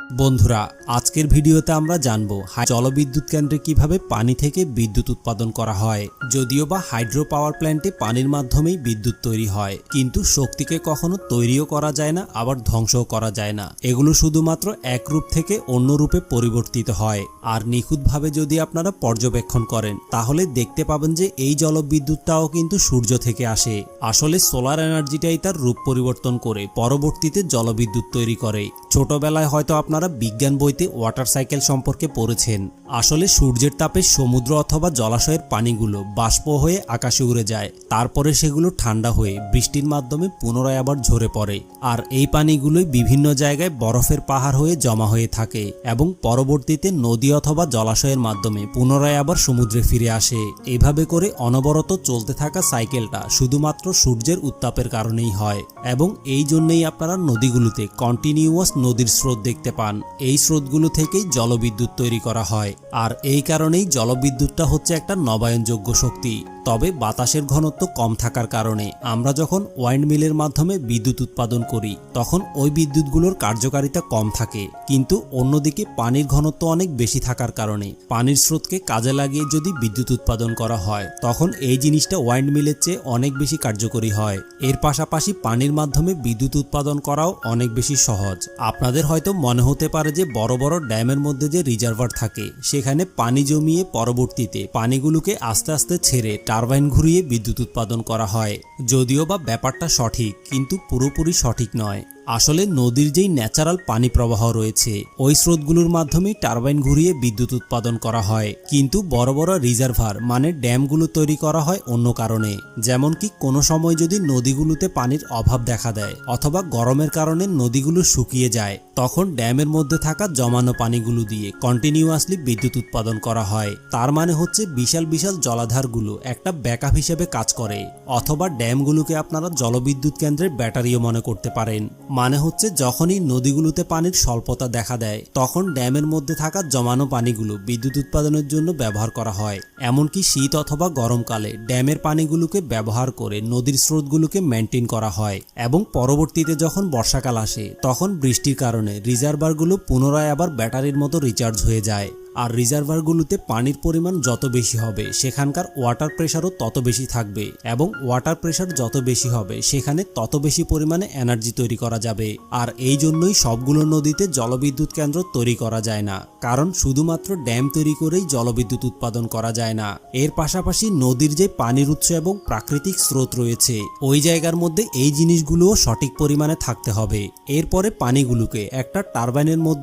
বন্ধুরা, আজকের ভিডিওতে আমরা জানবো জলবিদ্যুৎ কেন্দ্রে কিভাবে পানি থেকে বিদ্যুৎ উৎপাদন করা হয়। যদিও বা হাইড্রো পাওয়ার প্ল্যান্টে পানির মাধ্যমেই বিদ্যুৎ তৈরি হয়, কিন্তু শক্তিকে কখনো তৈরিও করা যায় না, আবার ধ্বংসও করা যায় না। এগুলো শুধুমাত্র এক রূপ থেকে অন্য রূপে পরিবর্তিত হয়। আর নিখুঁতভাবে যদি আপনারা পর্যবেক্ষণ করেন তাহলে দেখতে পাবেন যে এই জলবিদ্যুৎটাও কিন্তু সূর্য থেকে আসে। আসলে সোলার এনার্জিটাই তার রূপ পরিবর্তন করে পরবর্তীতে জলবিদ্যুৎ তৈরি করে। ছোটবেলায় হয়তো আপনারা বিজ্ঞান বইতে ওয়াটার সাইকেল সম্পর্কে পড়েছেন। আসলে সূর্যের তাপে সমুদ্র অথবা জলাশয়ের পানিগুলো বাষ্প হয়ে আকাশে উড়ে যায়, তারপরে সেগুলো ঠান্ডা হয়ে বৃষ্টির মাধ্যমে পুনরায় আবার ঝরে পড়ে। আর এই পানিগুলোই বিভিন্ন জায়গায় বরফের পাহাড় হয়ে জমা হয়ে থাকে এবং পরবর্তীতে নদী অথবা জলাশয়ের মাধ্যমে পুনরায় আবার সমুদ্রে ফিরে আসে। এভাবে করে অনবরত চলতে থাকা সাইকেলটা শুধুমাত্র সূর্যের উত্তাপের কারণেই হয় এবং এই জন্যই আপনারা নদীগুলোতে কন্টিনিউয়াস নদীর স্রোত দেখতে পান। এই স্রোতগুলো থেকেই জলবিদ্যুৎ তৈরি করা হয়। আর এই কারণেই জলবিদ্যুৎটা হচ্ছে একটা নবায়নযোগ্য শক্তি। তবে বাতাসের ঘনত্ব কম থাকার কারণে আমরা যখন ওয়াইন্ড মিলের মাধ্যমে বিদ্যুৎ উৎপাদন করি তখন ওই বিদ্যুৎগুলোর কার্যকারিতা কম থাকে, কিন্তু অন্যদিকে পানির ঘনত্ব অনেক বেশি থাকার কারণে পানির স্রোতকে কাজে লাগিয়ে যদি বিদ্যুৎ উৎপাদন করা হয় তখন এই জিনিসটা ওয়াইন্ড মিলের চেয়ে অনেক বেশি কার্যকরী হয়। এর পাশাপাশি পানির মাধ্যমে বিদ্যুৎ উৎপাদন করাও অনেক বেশি সহজ। আপনাদের হয়তো মনে হতে পারে যে বড় বড় ড্যামের মধ্যে যে রিজার্ভার থাকে সেখানে পানি জমিয়ে পরবর্তীতে পানিগুলোকে আস্তে আস্তে ছেড়ে টারবাইন ঘুরিয়ে বিদ্যুৎ উৎপাদন করা হয়। যদিও বা ব্যাপারটা সঠিক, কিন্তু পুরোপুরি সঠিক নয়। আসলে নদীর যেই ন্যাচারাল পানি প্রবাহ রয়েছে ওই স্রোতগুলোর মাধ্যমেই টারবাইন ঘুরিয়ে বিদ্যুৎ উৎপাদন করা হয়, কিন্তু বড় বড় রিজার্ভার মানে ড্যামগুলো তৈরি করা হয় অন্য কারণে। যেমন কি কোনো সময় যদি নদীগুলোতে পানির অভাব দেখা দেয় অথবা গরমের কারণে নদীগুলো শুকিয়ে যায়, তখন ড্যামের মধ্যে থাকা জমানো পানিগুলো দিয়ে কন্টিনিউয়াসলি বিদ্যুৎ উৎপাদন করা হয়। তার মানে হচ্ছে বিশাল বিশাল জলাধারগুলো একটা ব্যাকআপ হিসেবে কাজ করে, অথবা ড্যামগুলোকে আপনারা জলবিদ্যুৎ কেন্দ্রের ব্যাটারিও মনে করতে পারেন। মানে হচ্ছে যখনই নদীগুলোতে পানির স্বল্পতা দেখা দেয় তখন ড্যামের মধ্যে থাকা জমানো পানিগুলো বিদ্যুৎ উৎপাদনের জন্য ব্যবহার করা হয়। এমনকি শীত অথবা গরমকালে ড্যামের পানিগুলোকে ব্যবহার করে নদীর স্রোতগুলোকে মেনটেন করা হয় এবং পরবর্তীতে যখন বর্ষাকাল আসে তখন বৃষ্টির কারণে রিজার্ভারগুলো পুনরায় আবার ব্যাটারির মতো রিচার্জ হয়ে যায়। আর রিজার্ভারগুলোতে পানির পরিমাণ যত বেশি হবে সেখানকার ওয়াটার প্রেশারও তত বেশি থাকবে এবং ওয়াটার প্রেশার যত বেশি হবে সেখানে তত বেশি পরিমাণে এনার্জি তৈরি করা যাবে। আর এই জন্যই সবগুলো নদীতে জলবিদ্যুৎ কেন্দ্র তৈরি করা যায় না, কারণ শুধুমাত্র ড্যাম তৈরি করেই জলবিদ্যুৎ উৎপাদন করা যায় না। এর পাশাপাশি নদীর যে পানির উৎস এবং প্রাকৃতিক স্রোত রয়েছে ওই জায়গার মধ্যে এই জিনিসগুলোও সঠিক পরিমাণে থাকতে হবে। এরপরে পানিগুলোকে একটা টারবাইনের মধ্যে